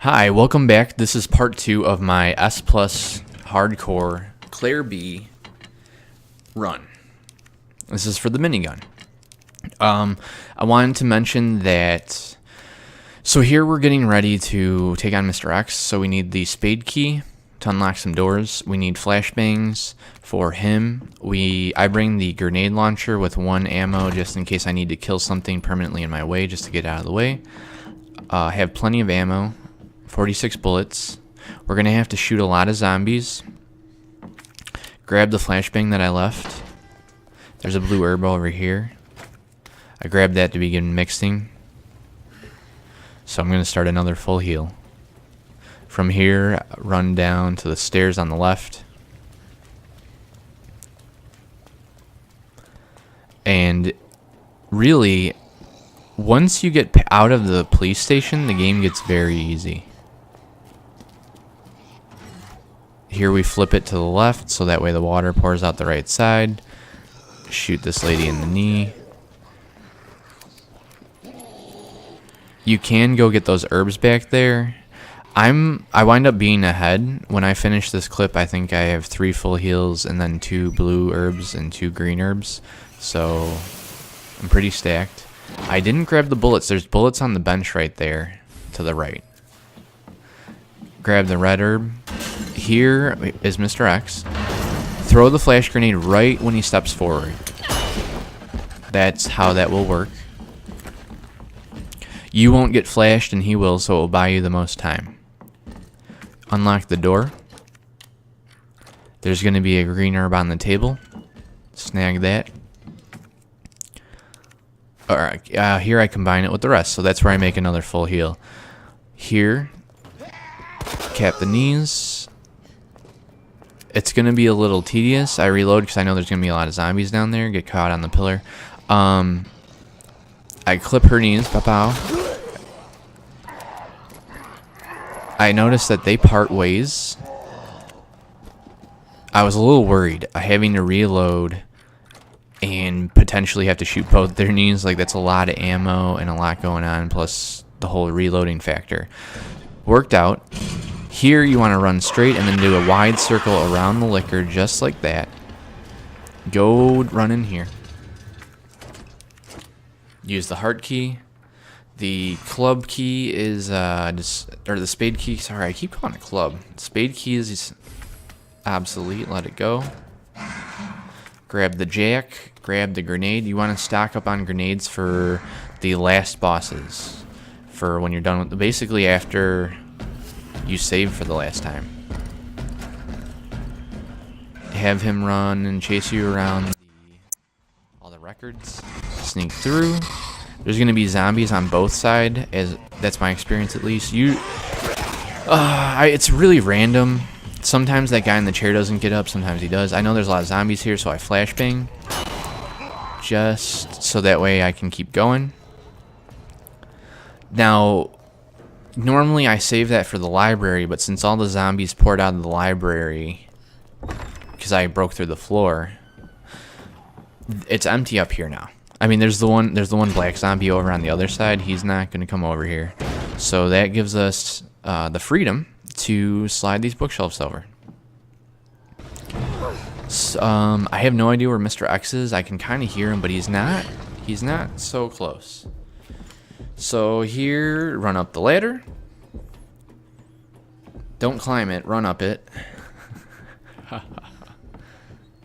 Hi, welcome back. This is part 2 of my S Plus Hardcore Claire B run. This is for the minigun. I wanted to mention that, so here we're getting ready to take on Mr. X, so we need the spade key to unlock some doors. We need flashbangs for him. I bring the grenade launcher with 1 ammo just in case I need to kill something permanently in my way just to get out of the way. I have plenty of ammo. 46 bullets. We're going to have to shoot a lot of zombies. Grab the flashbang that I left. There's a blue herb over here. I grabbed that to begin mixing. So I'm going to start another full heal. From here, run down to the stairs on the left. And really, once you get out of the police station, the game gets very easy. Here we flip it to the left, so that way the water pours out the right side. Shoot this lady in the knee. You can go get those herbs back there. I wind up being ahead. When I finish this clip, I think I have 3 full heals and then 2 blue herbs and 2 green herbs. So I'm pretty stacked. I didn't grab the bullets. There's bullets on the bench right there to the right. Grab the red herb. Here is Mr. X. Throw the flash grenade right when he steps forward. That's how that will work. You won't get flashed and he will, so it will buy you the most time. Unlock the door. There's going to be a green herb on the table. Snag that. Alright, here I combine it with the rest, so that's where I make another full heal. Here, cap the knees. It's going to be a little tedious. I reload because I know there's going to be a lot of zombies down there. Get caught on the pillar. I clip her knees. Pow. I noticed that they part ways. I was a little worried. Having to reload and potentially have to shoot both their knees. Like, that's a lot of ammo and a lot going on, plus the whole reloading factor. Worked out. Here you want to run straight and then do a wide circle around the liquor just like that. Go run in here. Use the heart key. The club key is or the spade key. Sorry, I keep calling it club. Spade key is obsolete. Let it go. Grab the jack. Grab the grenade. You want to stock up on grenades for the last bosses. For when you're done with basically after you save for the last time. Have him run and chase you around all the records. Sneak through. There's going to be zombies on both sides, as that's my experience at least. It's really random. Sometimes that guy in the chair doesn't get up, sometimes he does. I know there's a lot of zombies here, so I flashbang. Just so that way I can keep going. Now, normally I save that for the library, but since all the zombies poured out of the library, because I broke through the floor, it's empty up here now. I mean, there's the one black zombie over on the other side. He's not going to come over here. So that gives us the freedom to slide these bookshelves over. So, I have no idea where Mr. X is. I can kind of hear him, but he's not so close. So here, run up the ladder. Don't climb it, run up it.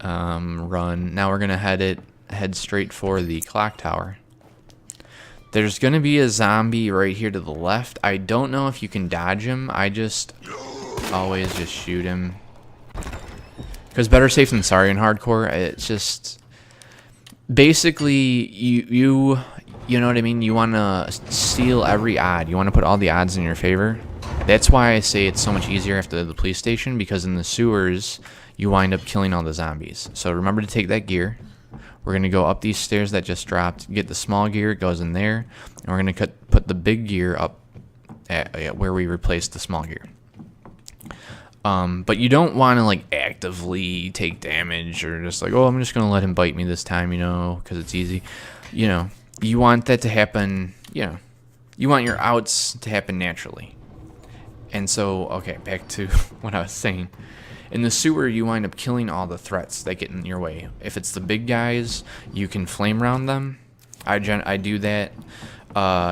Run. Now we're going to head straight for the clock tower. There's going to be a zombie right here to the left. I don't know if you can dodge him. I just always just shoot him. Because better safe than sorry in hardcore. It's just basically you know what I mean? You want to steal every odd. You want to put all the odds in your favor. That's why I say it's so much easier after the police station, because in the sewers you wind up killing all the zombies. So remember to take that gear. We're going to go up these stairs that just dropped, get the small gear, it goes in there, and we're going to put the big gear up at where we replaced the small gear. But you don't want to like actively take damage or just like, oh, I'm just going to let him bite me this time, you know, because it's easy. You know, you want that to happen, you know, you want your outs to happen naturally. And so, okay, back to what I was saying. In the sewer, you wind up killing all the threats that get in your way. If it's the big guys, you can flame round them. I do that.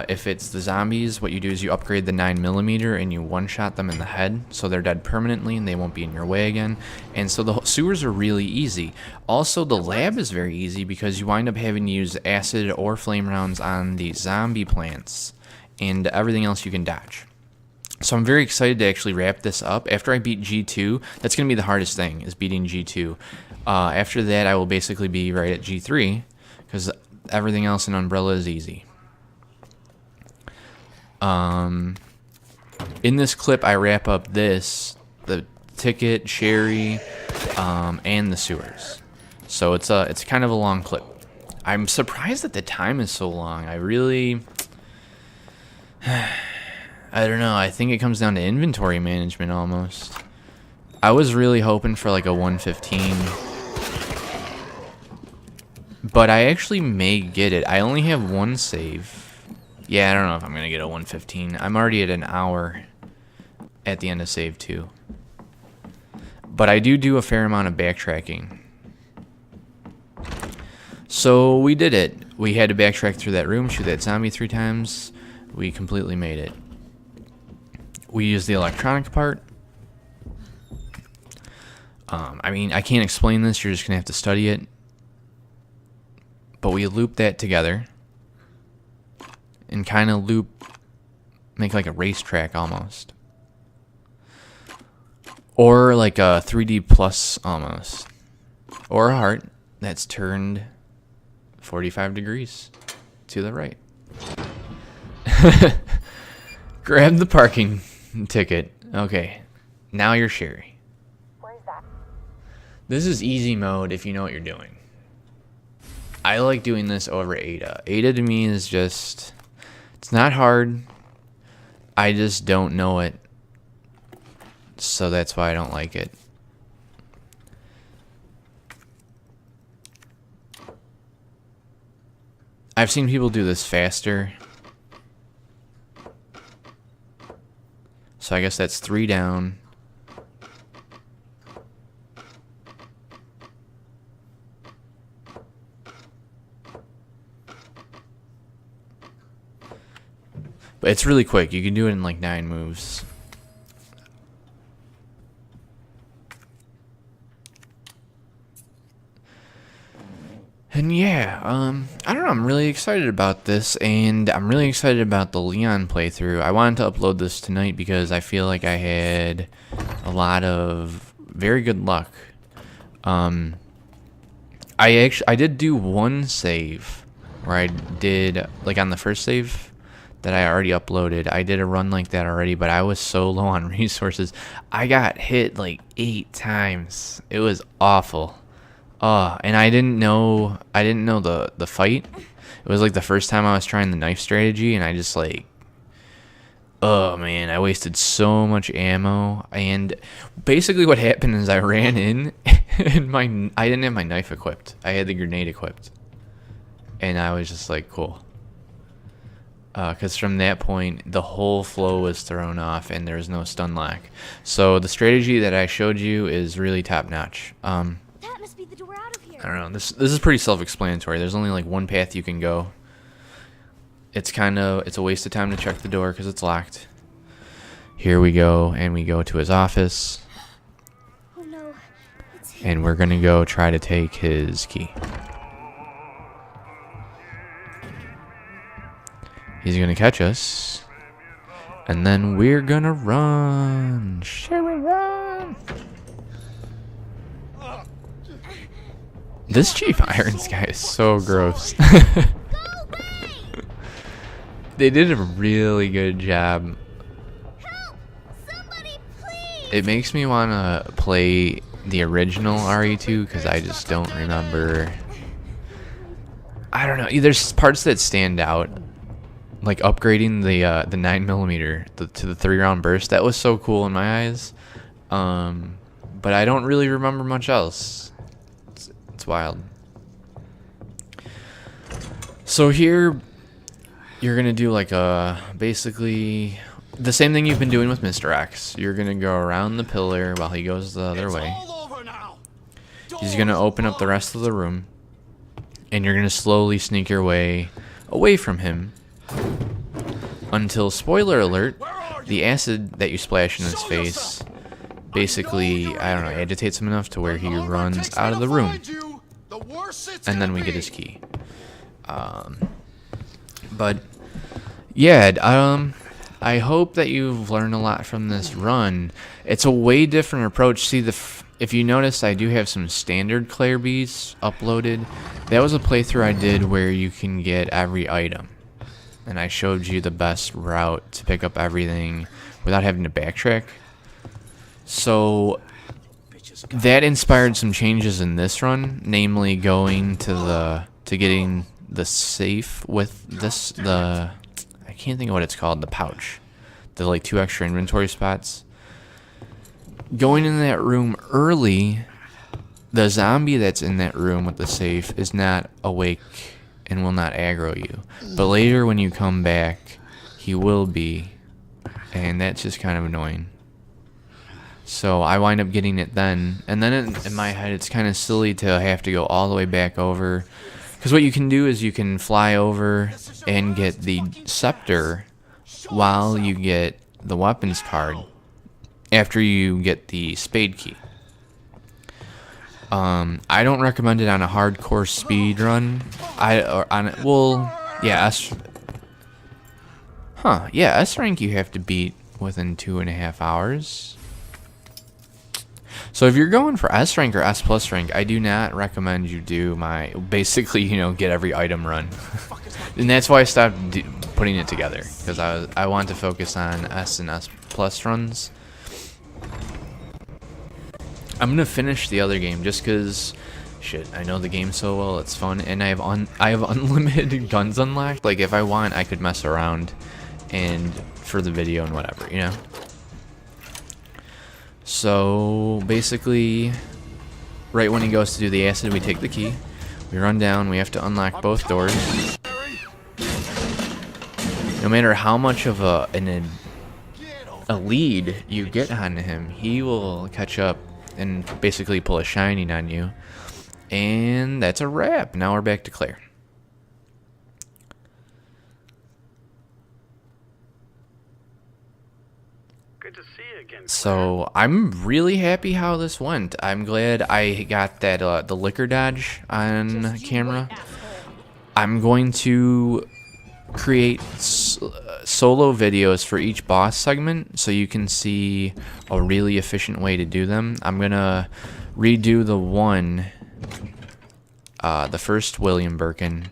If it's the zombies, what you do is you upgrade the 9mm and you one-shot them in the head, so they're dead permanently and they won't be in your way again. And so the sewers are really easy. Also, the lab is very easy because you wind up having to use acid or flame rounds on the zombie plants, and everything else you can dodge. So I'm very excited to actually wrap this up. After I beat G2, that's going to be the hardest thing, is beating G2. After that, I will basically be right at G3, because everything else in Umbrella is easy. In this clip, I wrap up the ticket, Sherry, and the sewers. So it's kind of a long clip. I'm surprised that the time is so long. I really... I don't know. I think it comes down to inventory management almost. I was really hoping for like a 115. But I actually may get it. I only have one save. Yeah, I don't know if I'm going to get a 115. I'm already at an hour at the end of save 2. But I do a fair amount of backtracking. So we did it. We had to backtrack through that room, shoot that zombie 3 times. We completely made it. We used the electronic part. I mean, I can't explain this. You're just going to have to study it. But we loop that together. And kind of make like a racetrack almost. Or like a 3D plus almost. Or a heart that's turned 45 degrees to the right. Grab the parking ticket. Okay, now you're Sherry. Where's that? This is easy mode if you know what you're doing. I like doing this over Ada. Ada to me is just... It's not hard. I just don't know it. So that's why I don't like it. I've seen people do this faster. So I guess that's 3 down. But it's really quick. You can do it in like 9 moves. And yeah, I don't know, I'm really excited about this, and I'm really excited about the Leon playthrough. I wanted to upload this tonight because I feel like I had a lot of very good luck. I did do one save where I did, like on the first save that I already uploaded, I did a run like that already, but I was so low on resources. I got hit like 8 times. It was awful. And I didn't know the fight. It was like the first time I was trying the knife strategy, and I just like, oh man, I wasted so much ammo. And basically what happened is I ran in and I didn't have my knife equipped. I had the grenade equipped. And I was just like, cool. Because from that point, the whole flow was thrown off and there was no stun lock. So the strategy that I showed you is really top notch. That must be the door out of here. I don't know. This is pretty self-explanatory. There's only like one path you can go. It's a waste of time to check the door because it's locked. Here we go, and we go to his office. Oh no, it's him. And we're gonna go try to take his key. He's gonna catch us, and then we're gonna run. Shall we run? This Chief Irons guy is so gross. Go away! They did a really good job. Help! Somebody, please! It makes me want to play the original RE2 because I just don't remember. I don't know. There's parts that stand out, like upgrading the 9mm to the 3-round burst. That was so cool in my eyes. But I don't really remember much else. It's wild. So here, you're gonna do like basically the same thing you've been doing with Mr. X. You're gonna go around the pillar while he goes the other way. He's gonna open up the rest of the room, and you're gonna slowly sneak your way away from him until, spoiler alert, the acid that you splash in his face basically, I don't know, agitates him enough to where he runs out of the room, and then we get his key. But yeah, I hope that you've learned a lot from this run. It's a way different approach. See, if you notice, I do have some standard Claire Bees uploaded. That was a playthrough I did where you can get every item, and I showed you the best route to pick up everything without having to backtrack. So that inspired some changes in this run, namely going to getting the safe with I can't think of what it's called, the pouch, the like 2 extra inventory spots. Going in that room early, the zombie that's in that room with the safe is not awake and will not aggro you, but later when you come back, he will be, and that's just kind of annoying. So I wind up getting it then, and then in my head it's kind of silly to have to go all the way back over, because what you can do is you can fly over and get the scepter while you get the weapons card after you get the spade key. I don't recommend it on a hardcore speed run. S rank you have to beat within 2.5 hours. So if you're going for S rank or S plus rank, I do not recommend you do my basically, get every item run. And that's why I stopped putting it together, because I want to focus on S and S plus runs. I'm gonna finish the other game just because, shit, I know the game so well. It's fun, and I have unlimited guns unlocked. Like if I want, I could mess around, and for the video and whatever, So basically, right when he goes to do the acid, we take the key, we run down, we have to unlock both doors. No matter how much of a lead you get on him, he will catch up and basically pull a shining on you. And that's a wrap. Now we're back to Claire. Good to see you again. So I'm really happy how this went. I'm glad I got that the liquor dodge on camera. I'm going to create solo videos for each boss segment so you can see a really efficient way to do them. I'm gonna redo the first William Birkin,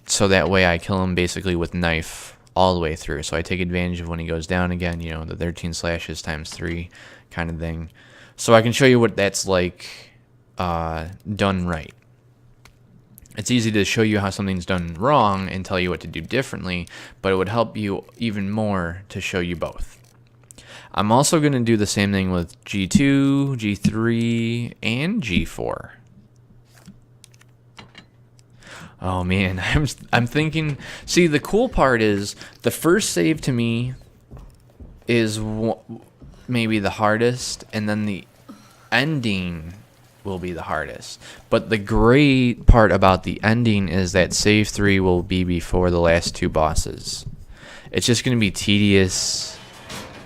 so that way I kill him basically with knife all the way through. So I take advantage of when he goes down again, the 13 slashes times 3 kind of thing. So I can show you what that's like done right. It's easy to show you how something's done wrong and tell you what to do differently, but it would help you even more to show you both. I'm also going to do the same thing with G2, G3, and G4. Oh man, I'm thinking, see, the cool part is the first save to me is maybe the hardest, and then the ending will be the hardest. But the great part about the ending is that save 3 will be before the last 2 bosses. It's just going to be tedious.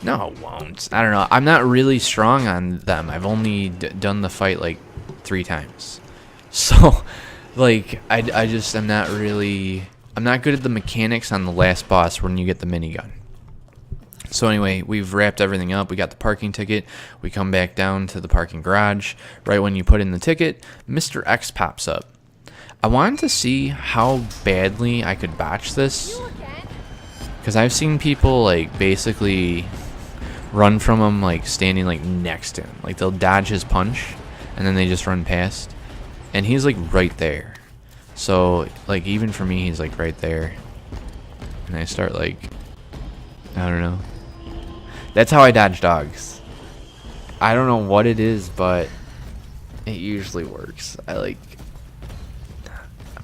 No, it won't. I don't know. I'm not really strong on them. I've only done the fight like 3 times. So, like, I'm not good at the mechanics on the last boss when you get the minigun. So anyway, we've wrapped everything up. We got the parking ticket. We come back down to the parking garage. Right when you put in the ticket, Mr. X pops up. I wanted to see how badly I could botch this, because I've seen people like basically run from him, like standing like next to him. Like they'll dodge his punch and then they just run past. And he's like right there. So like even for me, he's like right there. And I start like, I don't know. That's how I dodge dogs. I don't know what it is, but it usually works. I've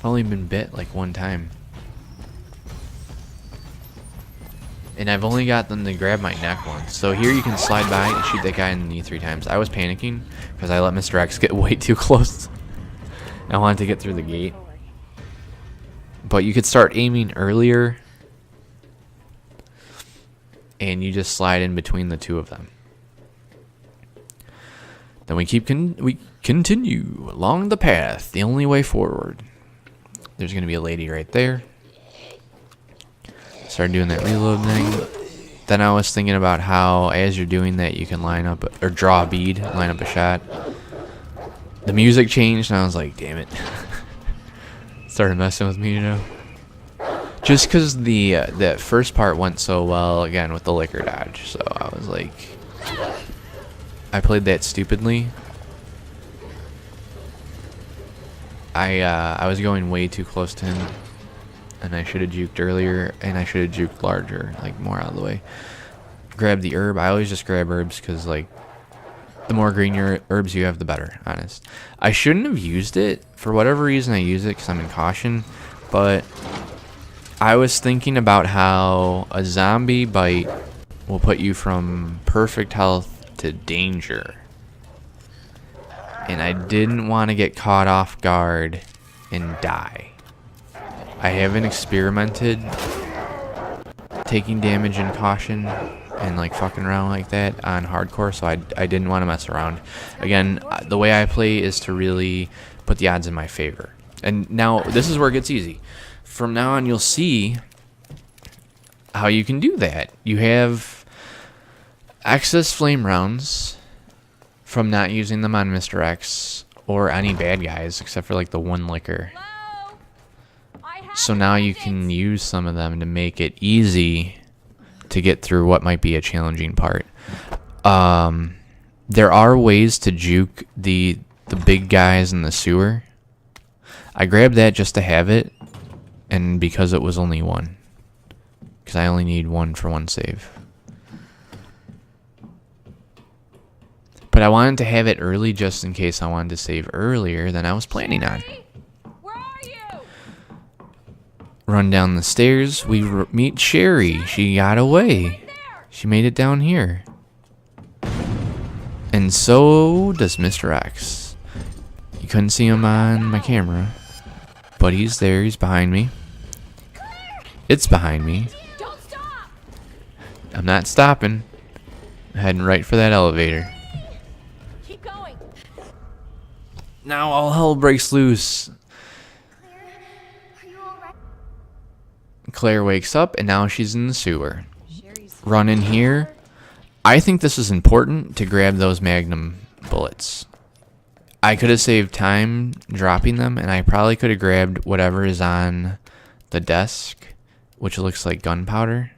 only been bit like 1 time. And I've only got them to grab my neck once. So here you can slide by and shoot that guy in the knee 3 times. I was panicking because I let Mr. X get way too close. I wanted to get through the gate. But you could start aiming earlier. And you just slide in between the 2 of them. Then we continue along the path, the only way forward. There's going to be a lady right there. Start doing that reload thing. Then I was thinking about how, as you're doing that, you can line up or draw a bead, line up a shot. The music changed, and I was like, "Damn it!" Started messing with me, you know. Just because that first part went so well again with the liquor dodge, so I was like, I played that stupidly. I was going way too close to him. And I should have juked earlier, and I should have juked larger, like more out of the way. Grab the herb. I always just grab herbs because, like, the more green herbs you have, the better, honest. I shouldn't have used it. For whatever reason, I use it because I'm in caution. But I was thinking about how a zombie bite will put you from perfect health to danger. And I didn't want to get caught off guard and die. I haven't experimented taking damage in caution and like fucking around like that on hardcore, so I didn't want to mess around. Again, the way I play is to really put the odds in my favor. And now this is where it gets easy. From now on, you'll see how you can do that. You have excess flame rounds from not using them on Mr. X or any bad guys except for like the 1 liquor. So now you can use some of them to make it easy to get through what might be a challenging part. There are ways to juke the big guys in the sewer. I grabbed that just to have it, and because it was only 1. Because I only need 1 for 1 save. But I wanted to have it early just in case I wanted to save earlier than I was planning on. Run down the stairs. We meet Sherry. She got away. She made it down here. And so does Mr. X. You couldn't see him on my camera, but he's there. He's behind me. It's behind me. I'm not stopping. I'm heading right for that elevator. Keep going. Now all hell breaks loose. Claire wakes up, and now she's in the sewer. Run in here. I think this is important to grab those magnum bullets. I could have saved time dropping them, and I probably could have grabbed whatever is on the desk, which looks like gunpowder.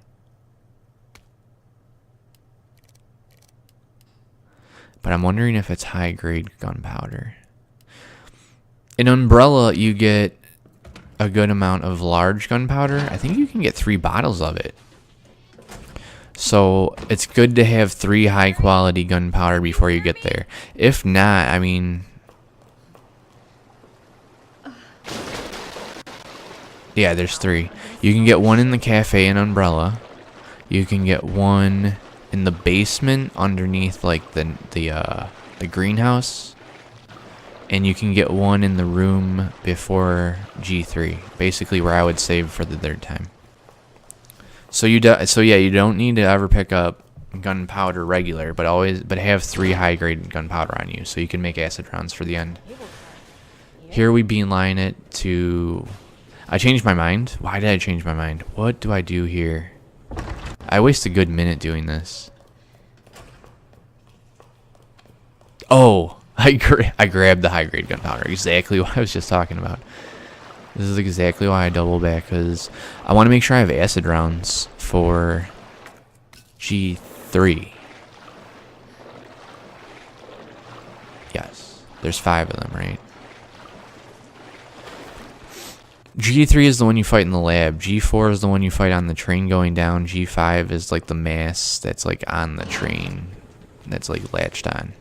But I'm wondering if it's high-grade gunpowder. In Umbrella, you get a good amount of large gunpowder. I think you can get 3 bottles of it. So it's good to have 3 high-quality gunpowder before you get there. If not, I mean... Yeah, there's 3. You can get 1 in the cafe in Umbrella. You can get 1 in the basement underneath, like, the greenhouse. And you can get 1 in the room before G3, basically where I would save for the 3rd time. So you don't need to ever pick up gunpowder regular, but have 3 high-grade gunpowder on you, so you can make acid rounds for the end. Here we beeline it to... I changed my mind. Why did I change my mind? What do I do here? I waste a good minute doing this. Oh! I grabbed the high-grade gunpowder. Exactly what I was just talking about. This is exactly why I double back, because I want to make sure I have acid rounds for G3. Yes. There's 5 of them, right? G3 is the one you fight in the lab. G4 is the one you fight on the train going down. G5 is like the mass that's like on the train. That's like latched on.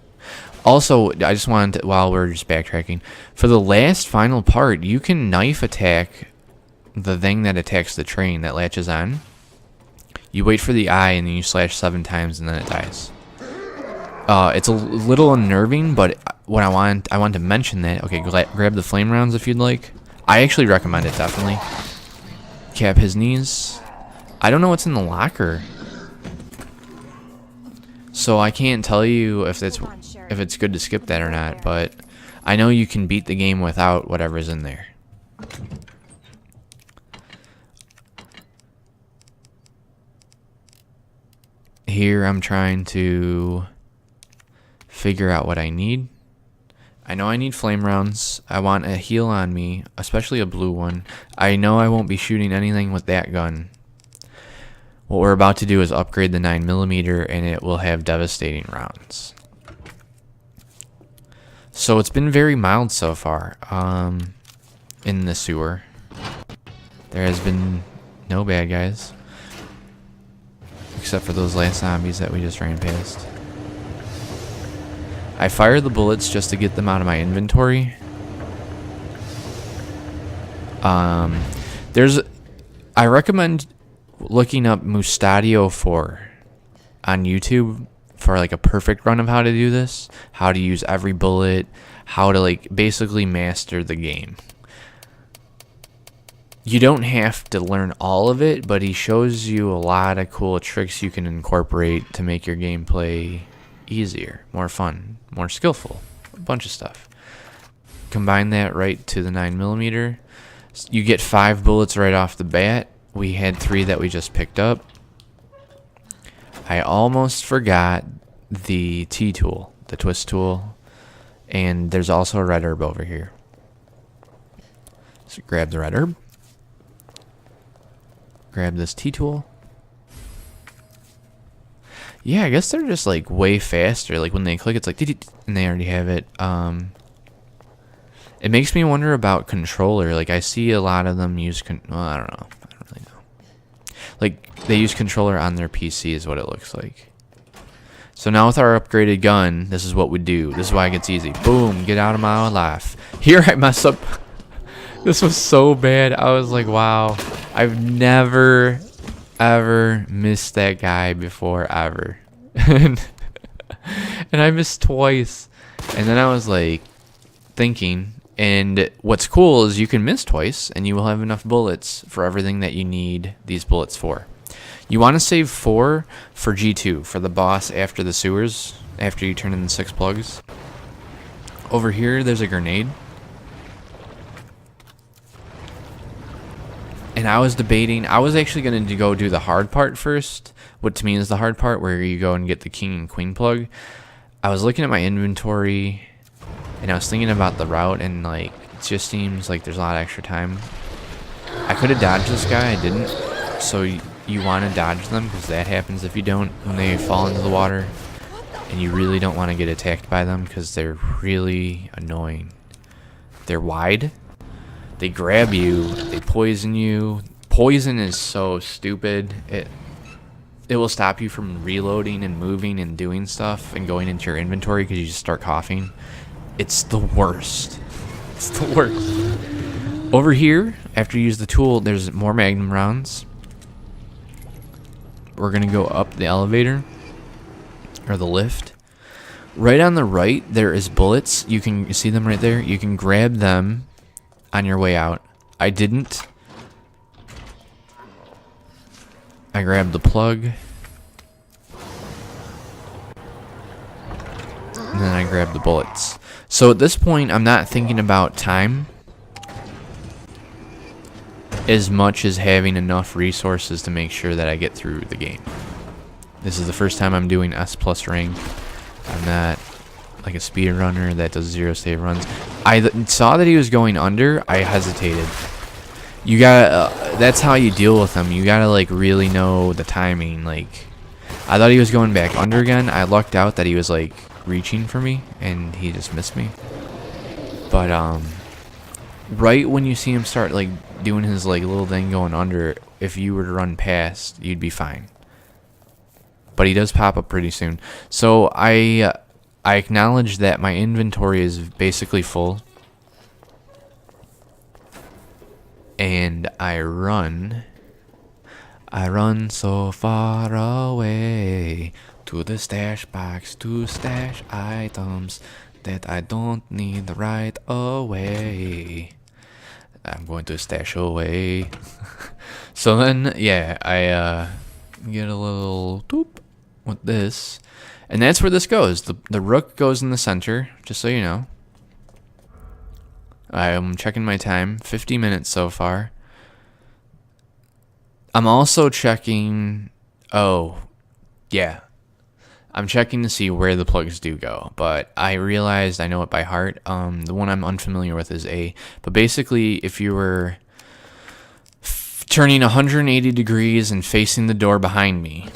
Also, I just wanted to, while we're just backtracking, for the last final part, you can knife attack the thing that attacks the train that latches on. You wait for the eye and then you slash 7 times and then it dies. It's a little unnerving, but what I want to mention that. Okay, grab the flame rounds if you'd like. I actually recommend it, definitely. Cap his knees. I don't know what's in the locker, so I can't tell you if it's good to skip that or not, but I know you can beat the game without whatever's in there. Here I'm trying to figure out what I need. I know I need flame rounds. I want a heal on me, especially a blue one. I know I won't be shooting anything with that gun. What we're about to do is upgrade the 9mm and it will have devastating rounds. So it's been very mild so far in the sewer. There has been no bad guys. Except for those last zombies that we just ran past. I fire the bullets just to get them out of my inventory. I recommend looking up Mustadio 4 on YouTube for like a perfect run of how to do this, how to use every bullet, how to like basically master the game. You don't have to learn all of it, but he shows you a lot of cool tricks you can incorporate to make your gameplay easier, more fun, more skillful, a bunch of stuff. Combine that right to the 9mm. You get 5 bullets right off the bat. We had 3 that we just picked up. I almost forgot the T tool, the twist tool, and there's also a red herb over here. So grab the red herb. Grab this T tool. Yeah, I guess they're just like way faster. Like when they click, it's like, and they already have it. It makes me wonder about controller. Like I see a lot of them use, well, I don't know. I don't really know. Like they use controller on their PC is what it looks like. So now with our upgraded gun, this is what we do. This is why it gets easy. Boom, get out of my life. Here I mess up. This was so bad. I was like, wow. I've never, ever missed that guy before, ever. And I missed twice. And then I was like thinking, and what's cool is you can miss twice and you will have enough bullets for everything that you need these bullets for. You want to save 4 for G2, for the boss after the sewers, after you turn in the 6 plugs. Over here, there's a grenade. And I was debating, I was actually going to go do the hard part first, what to me is the hard part, where you go and get the king and queen plug. I was looking at my inventory, and I was thinking about the route, and like, it just seems like there's a lot of extra time. I could have dodged this guy, I didn't. So you want to dodge them, because that happens if you don't, when they fall into the water. And you really don't want to get attacked by them, because they're really annoying. They're wide. They grab you, they poison you. Poison is so stupid. It will stop you from reloading and moving and doing stuff and going into your inventory because you just start coughing. It's the worst. It's the worst. Over here, after you use the tool, there's more magnum rounds. We're going to go up the elevator or the lift. Right on the right, there is bullets. You can see them right there. You can grab them on your way out. I didn't. I grabbed the plug. And then I grabbed the bullets. So at this point, I'm not thinking about time as much as having enough resources to make sure that I get through the game. This is the first time I'm doing S+ rank. I'm not like a speedrunner that does 0 save runs. I saw that he was going under. I hesitated. You gotta, that's how you deal with him. You gotta like really know the timing. Like, I thought he was going back under again. I lucked out that he was like reaching for me and he just missed me. But right when you see him start like doing his like little thing going under, if you were to run past, you'd be fine. But he does pop up pretty soon. So I acknowledge that my inventory is basically full. And I run. I run so far away to the stash box to stash items that I don't need right away. I'm going to stash away. So then, yeah, I get a little doop with this. And that's where this goes. The rook goes in the center, just so you know. I'm checking my time. 50 minutes so far. I'm also checking... Oh, yeah. I'm checking to see where the plugs do go. But I realized I know it by heart. The one I'm unfamiliar with is A. But basically, if you were turning 180 degrees and facing the door behind me,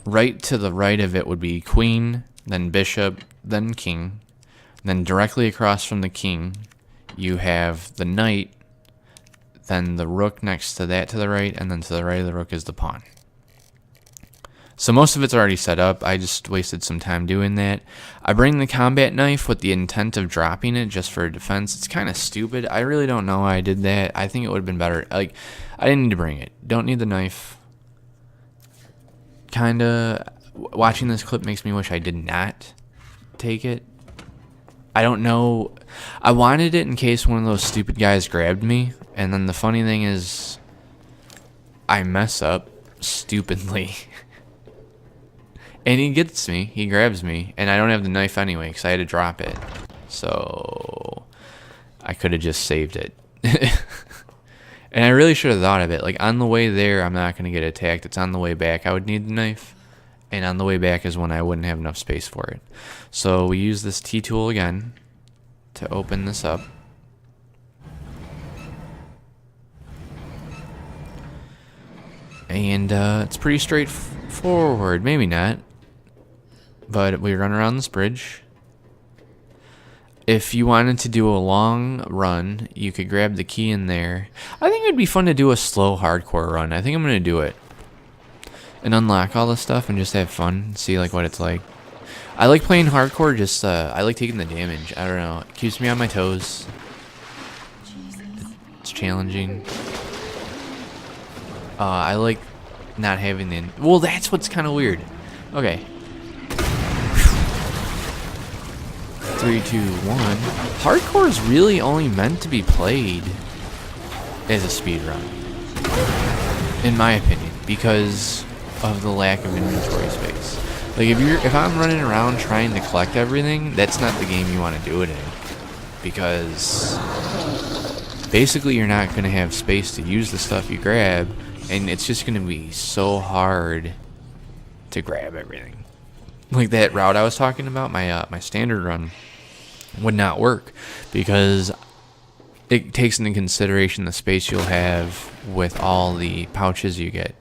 right to the right of it would be queen, then bishop, then king. Then directly across from the king, you have the knight, then the rook next to that to the right, and then to the right of the rook is the pawn. So most of it's already set up. I just wasted some time doing that. I bring the combat knife with the intent of dropping it just for defense. It's kind of stupid. I really don't know why I did that. I think it would have been better. Like, I didn't need to bring it. Don't need the knife. Kinda watching this clip makes me wish I did not take it. I don't know. I wanted it in case one of those stupid guys grabbed me. And then the funny thing is, I mess up stupidly. And he gets me. He grabs me. And I don't have the knife anyway because I had to drop it. So I could have just saved it. And I really should have thought of it. Like, on the way there, I'm not going to get attacked. It's on the way back I would need the knife. And on the way back is when I wouldn't have enough space for it. So we use this T-tool again to open this up. And it's pretty straightforward. Maybe not. But we run around this bridge. If you wanted to do a long run, you could grab the key in there. I think it would be fun to do a slow hardcore run. I think I'm going to do it. And unlock all this stuff and just have fun. See like what it's like. I like playing hardcore, just I like taking the damage. I don't know. It keeps me on my toes. It's challenging. I like not having the... Well, that's what's kind of weird. Okay. 3, 2, 1. Hardcore is really only meant to be played as a speed run, in my opinion, because of the lack of inventory space. Like if I'm running around trying to collect everything, that's not the game you want to do it in, because basically you're not going to have space to use the stuff you grab, and it's just going to be so hard to grab everything. Like that route I was talking about, my standard run would not work because it takes into consideration the space you'll have with all the pouches you get.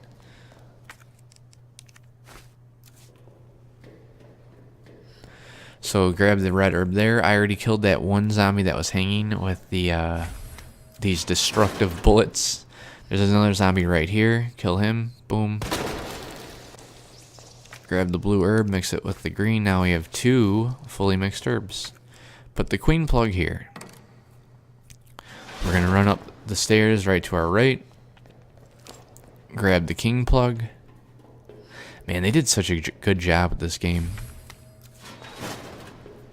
So grab the red herb there. I already killed that one zombie that was hanging with the these destructive bullets. There's another zombie right here. Kill him. Boom. Grab the blue herb, mix it with the green. Now we have 2 fully mixed herbs. Put the queen plug here. We're going to run up the stairs right to our right. Grab the king plug. Man, they did such a good job with this game.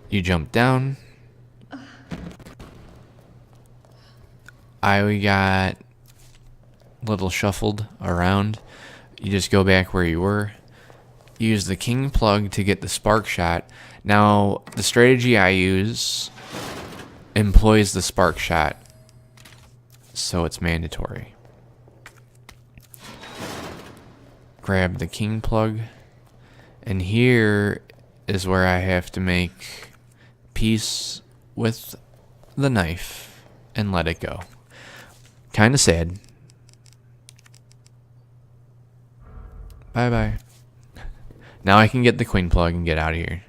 You jump down. I got a little shuffled around. You just go back where you were. Use the king plug to get the spark shot. Now, the strategy I use employs the spark shot, so it's mandatory. Grab the king plug, and here is where I have to make peace with the knife and let it go. Kind of sad. Bye-bye. Now I can get the queen plug and get out of here.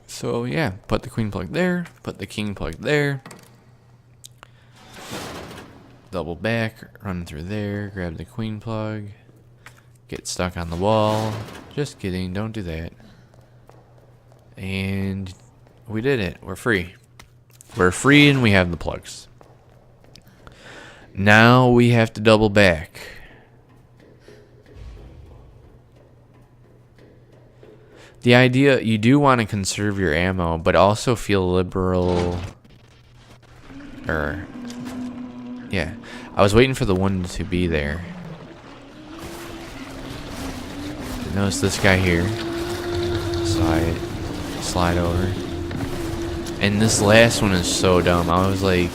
So yeah, put the queen plug there, put the king plug there. Double back, run through there, grab the queen plug. Get stuck on the wall. Just kidding, don't do that. And we did it. We're free. We're free and we have the plugs. Now we have to double back. The idea, you do want to conserve your ammo, but also feel liberal. Yeah. I was waiting for the one to be there. Notice this guy here. Slide over. And this last one is so dumb. I was like,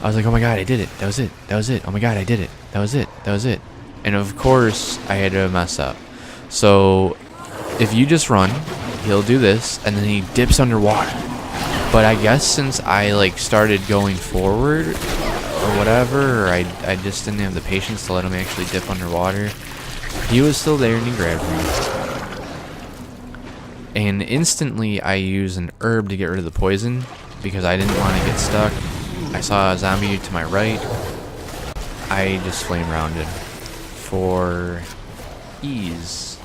oh my god, I did it. That was it. That was it. Oh my god, I did it. That was it. That was it. And of course, I had to mess up. So, if you just run, he'll do this, and then he dips underwater. But I guess since I like started going forward or whatever, or I just didn't have the patience to let him actually dip underwater, he was still there and he grabbed me. And instantly I use an herb to get rid of the poison because I didn't want to get stuck. I saw a zombie to my right. I just flame rounded for ease.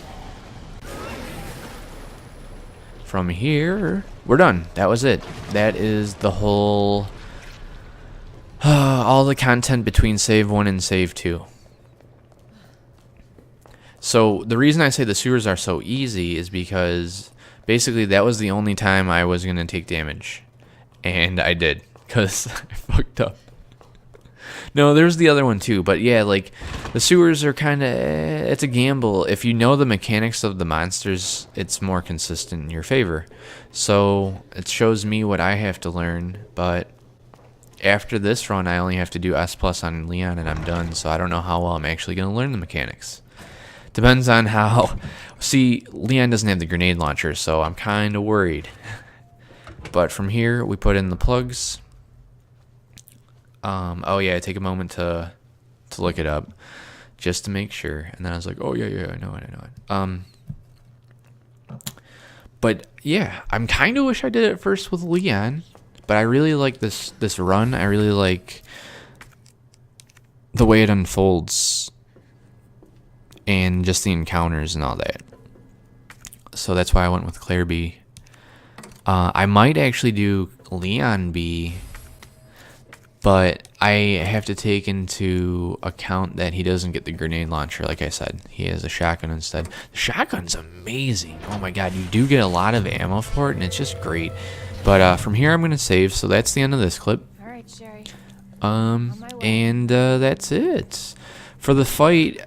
From here, we're done. That was it. That is the whole, all the content between save 1 and save 2. So the reason I say the sewers are so easy is because basically that was the only time I was going to take damage. And I did, because I fucked up. No, there's the other one too, but yeah, like, the sewers are kind of, it's a gamble. If you know the mechanics of the monsters, it's more consistent in your favor. So, it shows me what I have to learn, but after this run, I only have to do S+ on Leon and I'm done, so I don't know how well I'm actually going to learn the mechanics. Depends on how, see, Leon doesn't have the grenade launcher, so I'm kind of worried. But from here, we put in the plugs. Oh yeah, take a moment to look it up just to make sure, and then I was like, oh yeah, I know it. But yeah, I'm kind of wish I did it first with Leon, but I really like this run. I really like the way it unfolds and just the encounters and all that. So that's why I went with Claire B. I might actually do Leon B, but I have to take into account that he doesn't get the grenade launcher, like I said. He has a shotgun instead. The shotgun's amazing. Oh my god, you do get a lot of ammo for it, and it's just great. But from here, I'm going to save, so that's the end of this clip. All right, Sherry. And that's it. For the fight,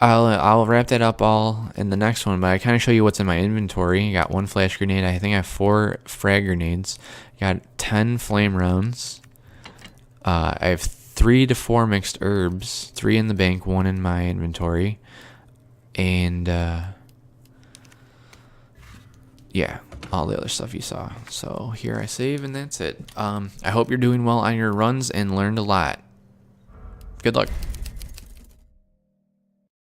I'll wrap that up all in the next one, but I kind of show you what's in my inventory. I got 1 flash grenade. I think I have 4 frag grenades. Got 10 flame rounds. I have 3 to 4 mixed herbs, 3 in the bank, 1 in my inventory, and yeah, all the other stuff you saw. So here I save, and that's it. I hope you're doing well on your runs and learned a lot. Good luck.